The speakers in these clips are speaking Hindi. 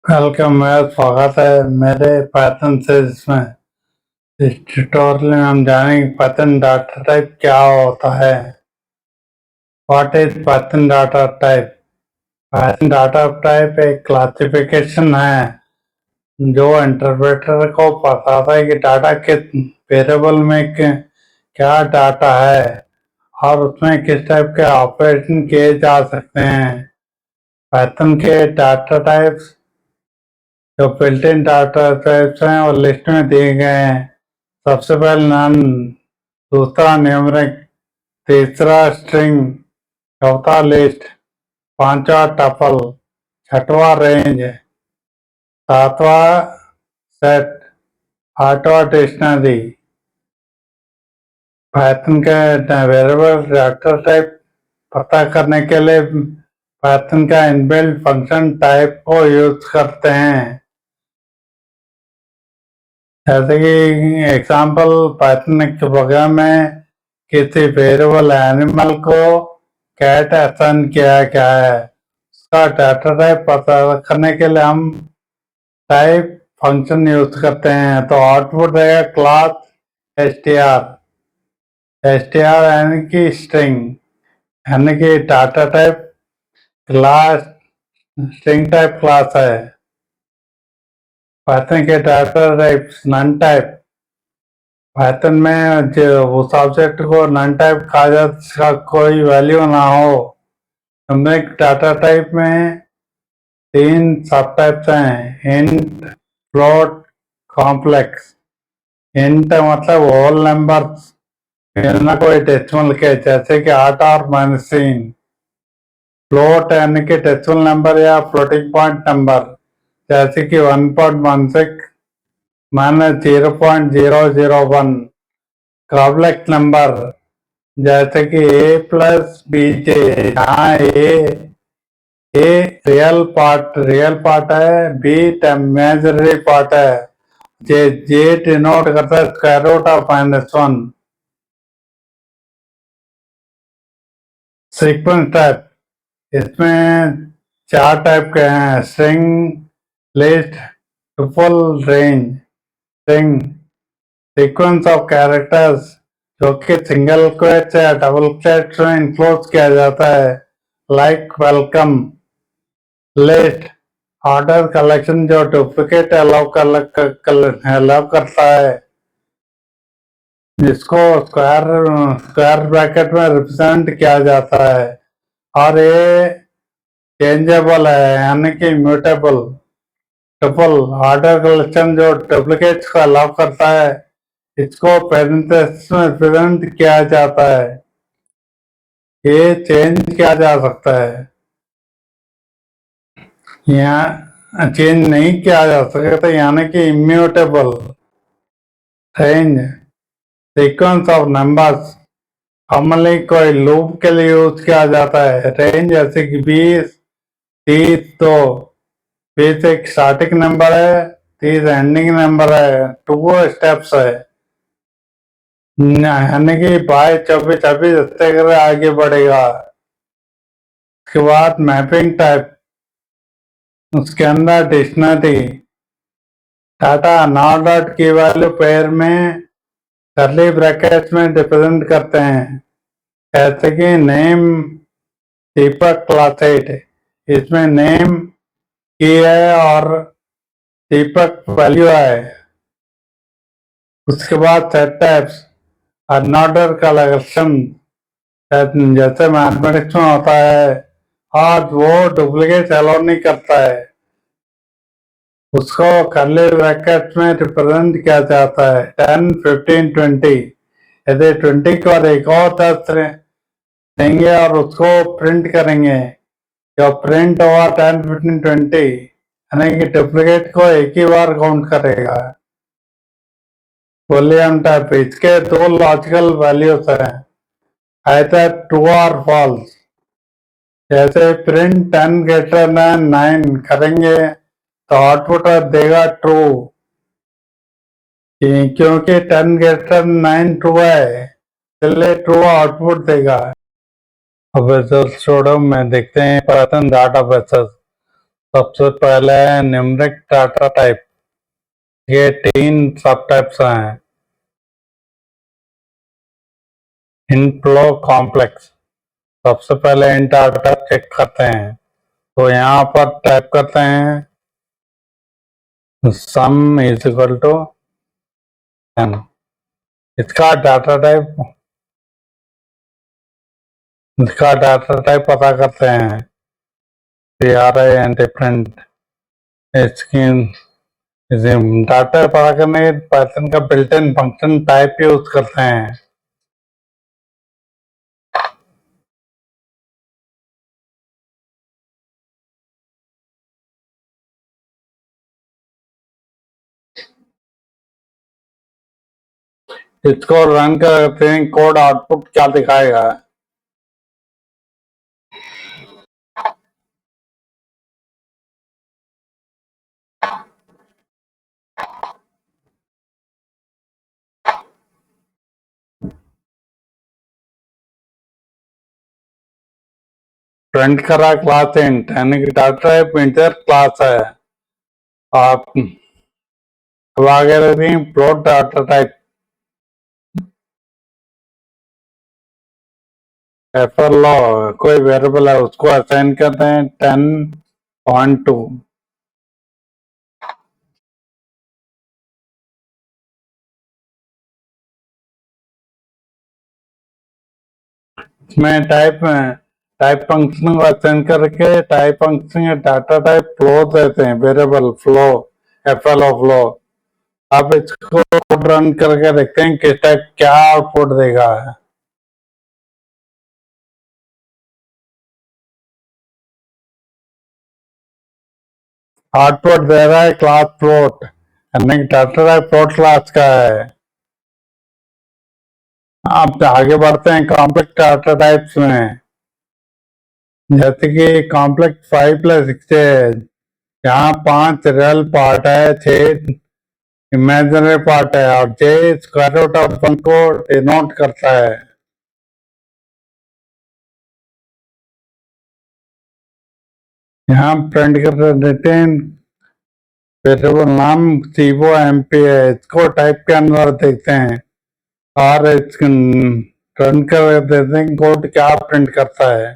वेलकम है, स्वागत है मेरे पाइथन सीरीज में। इस ट्यूटोरियल में हम जानेंगे पाइथन डाटा टाइप क्या होता है। What is Python data type? Python data type एक क्लासिफिकेशन है जो इंटरप्रेटर को बताता है कि डाटा के वेरिएबल में क्या डाटा है और उसमें किस टाइप के ऑपरेशन किए जा सकते हैं। पाइथन के डाटा टाइप्स जो बिल्ट इन डाटा टाइप्स हैं और लिस्ट में दिए गए हैं। सबसे पहले नन, दूसरा न्यूमरिक, तीसरा स्ट्रिंग, चौथा लिस्ट, पांचवा टपल, छठवा रेंज, सातवां सेट, आठवां डिक्शनरी। पाइथन के वेरिएबल डाटा टाइप पता करने के लिए पाइथन का इनबिल्ट फंक्शन टाइप को यूज करते हैं। जैसे कि एग्जाम्पल, पाइथन के प्रोग्राम में किसी वेरिएबल एनिमल को कैट असाइन किया गया है, उसका डाटा टाइप पता करने के लिए हम टाइप फंक्शन यूज करते हैं। तो आउटपुट देगा क्लास str। str यानी कि स्ट्रिंग, यानी कि data type class, string type class है। पाइथन के data type none type, Python में जो उस ऑब्जेक्ट को नन टाइप कहा जाता जिसका कोई वैल्यू ना हो। न्यूमेरिक डाटा टाइप में 3 सब टाइप्स हैं: इंट, फ्लोट, कॉम्प्लेक्स। इंट मतलब होल नंबर्स बिना कोई डेसिमल के, जैसे कि 8 और -3। फ्लोट यानी कि डेसिमल नंबर या फ्लोटिंग पॉइंट नंबर, जैसे कि 1.16 -0.001। कॉम्प्लेक्स नंबर जैसे कि a+bj, जहाँ ए रियल पार्ट है, बी इमेजिनरी पार्ट है, जे डिनोट करता है square root of -1। Sequence type, इसमें 4 टाइप के हैं: string, list, tuple, range. String sequence of characters जो कि सिंगल क्वेट्स या डबल क्वेट्स में इंक्लोज किया जाता है, like welcome. List order collection जो डुप्लीकेट अलाउ करता है, जिसको स्क्वायर ब्रैकेट में रिप्रेजेंट किया जाता है। और ये चेंजेबल है यानी कि म्यूटेबल। टपल ऑर्डर कलेक्शन जो डुप्लीकेट्स को अलाउ करता है, इसको पैरेंथेसिस में रिप्रेजेंट किया जाता है। ये चेंज किया जा सकता है, यहाँ चेंज नहीं किया जा सकता, यानी कि immutable. Range sequence of numbers commonly कोई लूप के लिए यूज किया जाता है। रेंज जैसे कि 20, 30, तो 20 एक स्टार्टिंग नंबर है, 30 एंडिंग नंबर है, 2 स्टेप्स है, यानी कि 22, 24, 26 ऐसे कर आगे बढ़ेगा। उसके बाद मैपिंग टाइप, उसके अंदर डिक्शनरी डाटा नॉट डॉट की वैल्यू पेयर में कर्ली ब्रैकेट्स में रिप्रेजेंट करते हैं, जैसे कि नेम दीपक क्लास 8, इसमें नेम की है और दीपक वैल्यू है। उसके बाद सेट टाइप्स अनऑर्डर कलेक्शन, जैसे मैथमेटिक्स में होता है, और वो डुप्लीकेट अलाउ नहीं करता है, उसको कर्ली ब्रैकेट में रिप्रेजेंट किया जाता है। 10, 15, 20, यदि 20 को एक और 10 देंगे और उसको प्रिंट करेंगे, जो प्रिंट हुआ 10, 15, 20, यानी कि डुप्लीकेट को एक ही बार काउंट करेगा। बूलियन टाइप, इसके 2 लॉजिकल वैल्यूज हैं, either ट्रू और फॉल्स। जैसे प्रिंट 10 ग्रेटर देन 9 करेंगे तो आउटपुट देगा ट्रू, क्योंकि 10 ग्रेटर देन 9 ट्रू है, इसलिए ट्रू आउटपुट देगा। अब रिजल्ट छोड़ो में देखते हैं पाइथन डाटा बेसेस। सबसे पहले है न्यूमेरिक डाटा टाइप। ये 3 सब टाइप्स हैं। Int flow complex. सबसे पहले इंट डाटा टाइप चेक करते हैं, तो यहाँ पर टाइप करते हैं सम इज इक्वल टू 10। इसका डाटा टाइप पता करते हैं, PRI and different scheme. Data पता करने के पाइथन का built in function type use करते हैं। इसको रन करते हैं, कोड आउटपुट क्या दिखाएगा। प्रिंट करा क्लास इंट, यानी कि डाटा टाइप इंटीजर क्लास है। आप अब आगे रहते हैं फ्लोट डाटा टाइप। लो कोई वेरिएबल है, उसको असाइन करते हैं 10.2। इसमें टाइप फंक्शन को असाइन करके टाइप फंक्शन या डाटा टाइप फ्लो देते हैं, वेरिएबल फ्लो, FLO फ्लो। आप इसको रन करके देखते हैं किस टाइप क्या आउटपुट देगा। आउटपुट दे रहा है क्लास फ्लोट, यानी डाटा टाइप फ्लोट क्लास का है। आप आगे बढ़ते हैं कॉम्प्लेक्स डाटा टाइप्स में, जैसे कि कॉम्प्लेक्स 5+6 है। यहाँ 5 रियल पार्ट है, 6 इमेजिनरी पार्ट है और J स्क्वायर रूट ऑफ 1 को डिनोट करता है। यहाँ प्रिंट कर देते हैं वेरिएबल नाम COMP है, इसको टाइप के अंदर देखते हैं और रन कर देते हैं कोड क्या प्रिंट करता है।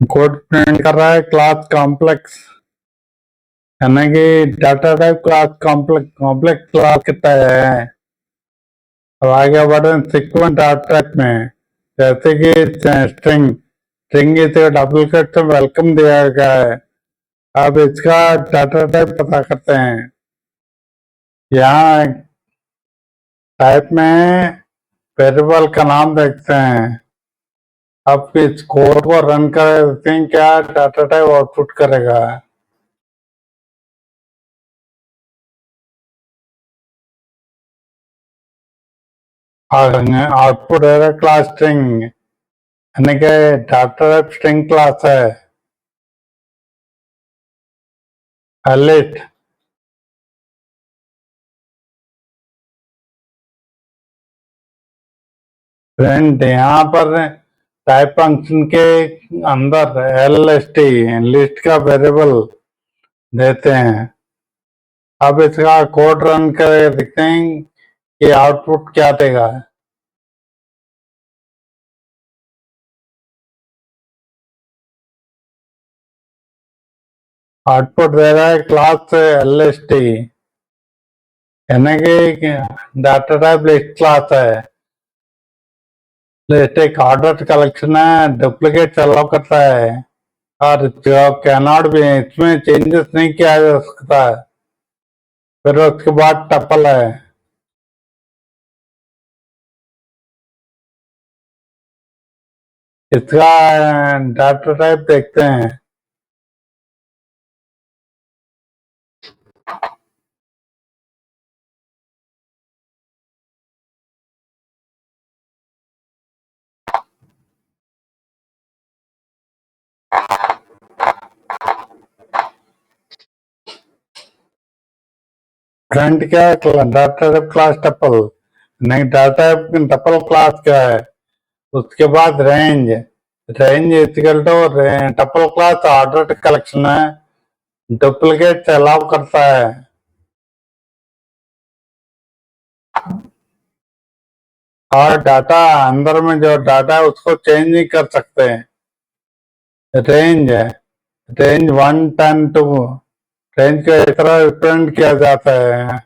कोड प्रिंट कर रहा है क्लास कॉम्प्लेक्स, यानी कि data type class complex class कितना है। अब आगे बढ़े सीक्वेंस डाटा टाइप में, जैसे कि स्ट्रिंग स्ट्रिंग इसे डबल कट से वेलकम दिया गया है। अब इसका डाटा टाइप पता करते हैं। यहाँ टाइप में वेरिएबल का नाम देखते हैं। अब इस कोड को रन कर देखते हैं क्या डाटा टाइप आउटपुट करेगा। आउटपुट है क्लास स्ट्रिंग, यानी कि डाटा टाइप स्ट्रिंग क्लास है। लिस्ट प्रिंट, यहाँ पर टाइप फंक्शन के अंदर LST लिस्ट का वेरिएबल देते हैं। अब इसका कोड रन करके देखते हैं कि आउटपुट क्या देगा। आउटपुट दे रहा है क्लास LST, यानी कि डाटा टाइप लिस्ट क्लास है। लिस्ट एक ऑर्डर कलेक्शन है, डुप्लीकेट अलाउ करता है और जो कैनॉट भी है, इसमें चेंजेस नहीं किया जा सकता है। फिर उसके बाद टपल है। इसका डाटा टाइप देखते हैं। फ्रंट क्या डाटा टाइप क्लास टपल, नहीं, डाटा टपल क्लास का है। उसके बाद range range equal to tuple class order collection है, डुप्लीकेट अलाउ करता है। और डाटा अंदर में जो डाटा है उसको चेंज नहीं कर सकते। रेंज है, रेंज 110 रेंज को इस तरह रिप्रेजेंट किया जाता है।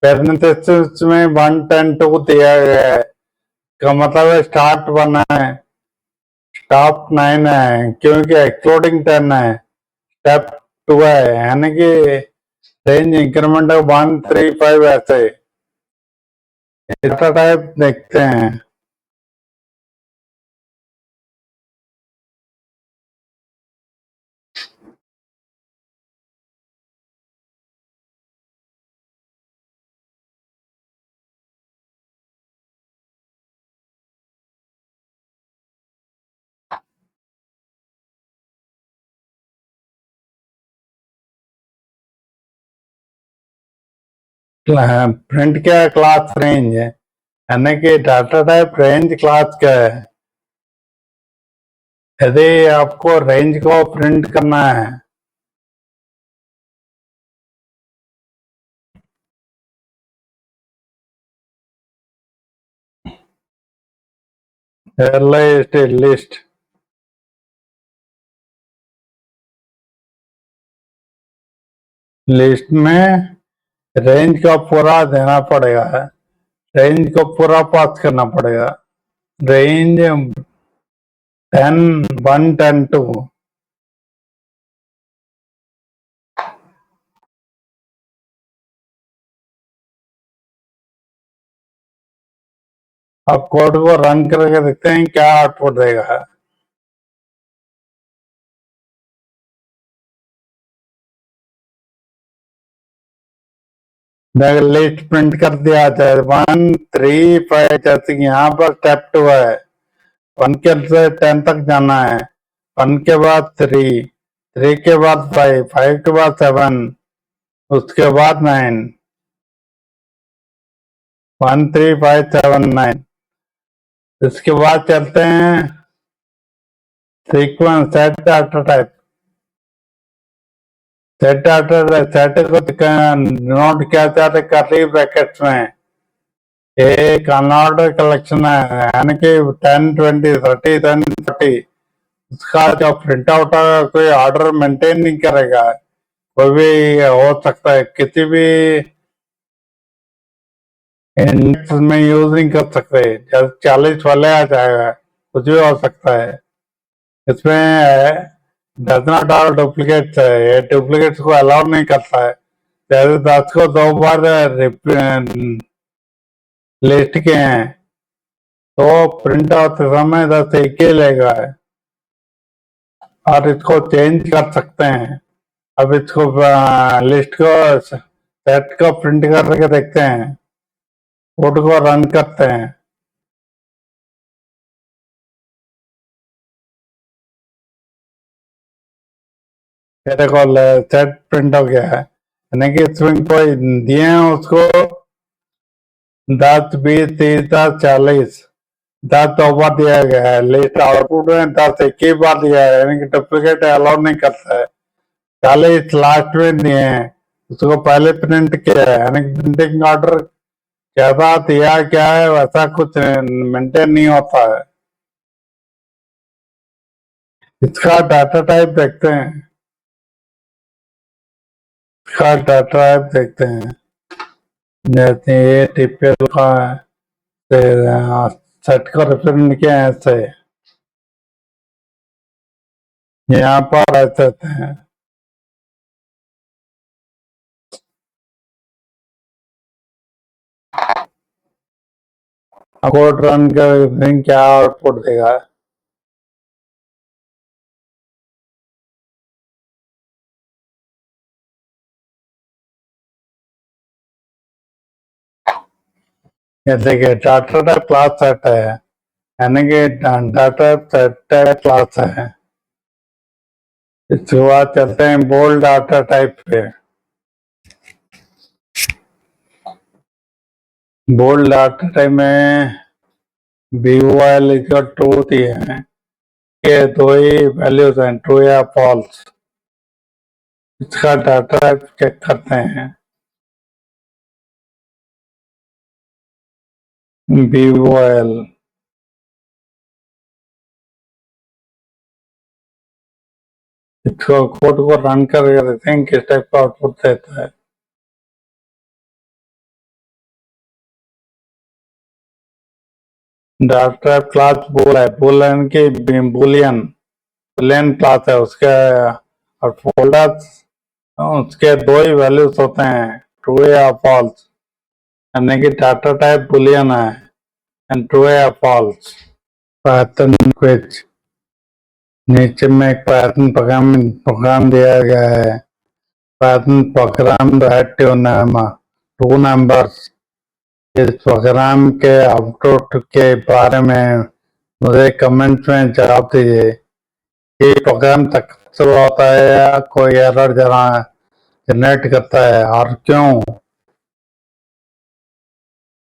पैरेंथेसिस में 110 दिया गया है, का मतलब है स्टार्ट 1 है, स्टॉप 9 है, क्योंकि एक्सप्लोडिंग 10 है, स्टेप 2 है, यानी कि रेंज इंक्रीमेंट 135 ऐसे डाटा टाइप देखते हैं। प्रिंट क्या क्लास रेंज है, यानी कि डाटा टाइप रेंज क्लास का है। यदि आपको रेंज को प्रिंट करना है, लिस्ट लिस्ट लिस्ट में रेंज का पूरा देना पड़ेगा, रेंज को पूरा पास करना पड़ेगा। रेंज 10 1 10 2 अब कोड को रन करके देखते हैं क्या आउटपुट देगा। लिस्ट प्रिंट कर दिया जाए 1 3 5, जैसे कि यहाँ पर स्टेप 2 है, 1 के से 10 तक जाना है, 1 के बाद 3, 3 के बाद 5, 5 के बाद 7, उसके बाद 9, 1 3 5 7 9। इसके बाद चलते हैं sequence set data type. Set data set को नोट किया जाता है कर्ली ब्रैकेट्स में, एक अनऑर्डर कलेक्शन है, यानी कि 10 20 30 10 40। उसका जो प्रिंट आउट होगा कोई ऑर्डर मेंटेन नहीं करेगा, कोई भी हो सकता है, किसी भी इंडेक्स में यूज नहीं कर सकते, जब 40 वाले आ जाएगा, कुछ भी हो सकता है। इसमें डज नॉट ऑल डुप्लीकेट्स है, ये डुप्लीकेट्स को अलाउ नहीं करता है। जैसे 10 को 2 बार लिस्ट के हैं तो प्रिंट आउट समय 10 एक ही लेगा है, और इसको चेंज कर सकते हैं। अब इसको लिस्ट को सेट को प्रिंट करके देखते हैं, कोड को रन करते हैं। ये देखो सेट प्रिंट हो गया है, यानी कि इसमें कोई दिए हैं उसको 10 20 30 40, 10 दो बार दिया गया है, लिस्ट आउटपुट में 10 एक ही बार दिया है, यानी कि डुप्लीकेट अलाउ नहीं करता है। 40 लास्ट में दिए हैं, उसको पहले प्रिंट किया है, यानी कि प्रिंटिंग ऑर्डर कैसा दिया क्या है वैसा कुछ मेंटेन नहीं होता है। इसका डाटा टाइप देखते हैं, इसका डाटा टाइप देखते हैं। जैसे ये टीपीएल का सेट को रिप्रेजेंट किया है ऐसे, यहाँ पर ऐसे हैं। कोड रन कर क्या आउटपुट देगा। जैसे कि डाटा टाइप क्लास सेट है, यानी कि डाटा सेट क्लास है। इसके बाद चलते हैं बोल्ड डाटा टाइप पे। बोल्ड डाटा टाइप में BOL इक्वल ट्रू दिए हैं कि दो ही वैल्यूज हैं, ट्रू या फॉल्स। इसका डाटा टाइप चेक करते हैं। BOL इसको कोड को रन करके देखते हैं किस टाइप का आउटपुट देता है। डाटा टाइप क्लास बोल है, बुलियन की बुलियन क्लास है उसके, और फोल्डर उसके दो ही वैल्यूज होते हैं, ट्रू या फॉल्स, यानी कि डाटा टाइप बुलियन है एंड ट्रू या फॉल्स। पाइथन क्विज, नीचे में एक पाइथन प्रोग्राम दिया गया है। Python programme right two numbers. इस प्रोग्राम के आउटपुट के बारे में मुझे कमेंट में जवाब दीजिए। ये प्रोग्राम सक्सेसफुल होता है या कोई एरर जनरेट करता है और क्यों।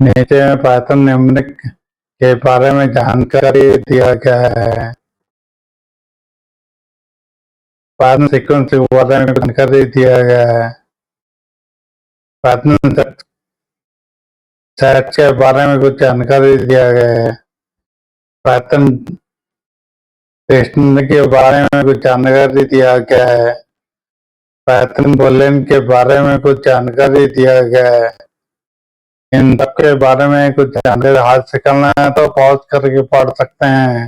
नीचे में पाइथन न्यूमेरिक के बारे में जानकारी दिया गया है। पाइथन सीक्वेंस के बारे में जानकारी दिया गया है। पाइथन सेट के बारे में कुछ जानकारी दिया गया है। पाइथन डिक्शनरी के बारे में कुछ जानकारी दिया गया है। पाइथन बुलियन के बारे में कुछ जानकारी दिया गया है। इन सब के बारे में कुछ जानकारी हाथ से करना है तो पॉज करके पढ़ सकते हैं।